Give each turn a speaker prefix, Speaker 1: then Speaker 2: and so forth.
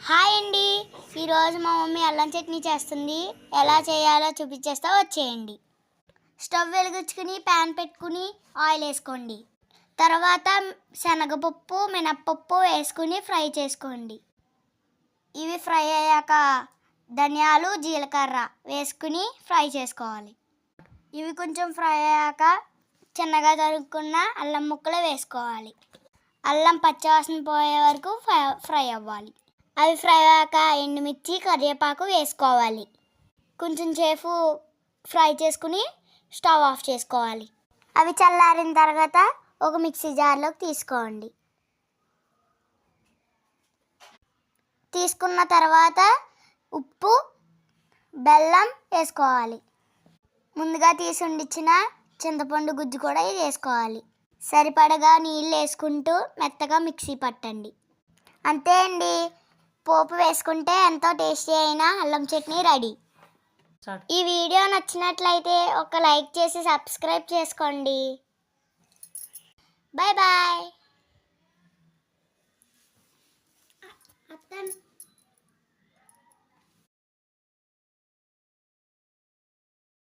Speaker 1: Hi అండి, ఈరోజు మా మమ్మీ అల్లం చట్నీ చేస్తుంది. ఎలా చేయాలో చూపించేస్తా, వచ్చేయండి. స్టవ్ వెలిగించుకుని ప్యాన్ పెట్టుకుని ఆయిల్ వేసుకోండి. తర్వాత శనగపప్పు మినప్పప్పు వేసుకుని ఫ్రై చేసుకోండి. ఇవి ఫ్రై అయ్యాక ధనియాలు జీలకర్ర వేసుకుని ఫ్రై చేసుకోవాలి. ఇవి కొంచెం ఫ్రై అయ్యాక చిన్నగా తరుక్కున్న అల్లం ముక్కలు వేసుకోవాలి. అల్లం పచ్చివాసన పోయే వరకు ఫ్రై అవ్వాలి. అవి ఫ్రై అయ్యాక ఎండుమిర్చి కరివేపాకు వేసుకోవాలి. కొంచెం సేపు ఫ్రై చేసుకుని స్టవ్ ఆఫ్ చేసుకోవాలి. అవి చల్లారిన తర్వాత ఒక మిక్సీ జార్లోకి తీసుకోండి. తీసుకున్న తర్వాత ఉప్పు బెల్లం వేసుకోవాలి. ముందుగా తీసి ఉండిచ్చిన చింతపండు గుజ్జు కూడా వేసుకోవాలి. సరిపడగా నీళ్ళు వేసుకుంటూ మెత్తగా మిక్సీ పట్టండి. అంతే అండి, పోపు వేసుకుంటే ఎంతో టేస్టీ అయిన అల్లం చట్నీ రెడీ. ఈ వీడియో నచ్చినట్లయితే ఒక లైక్ చేసి సబ్స్క్రైబ్ చేసుకోండి. Bye bye.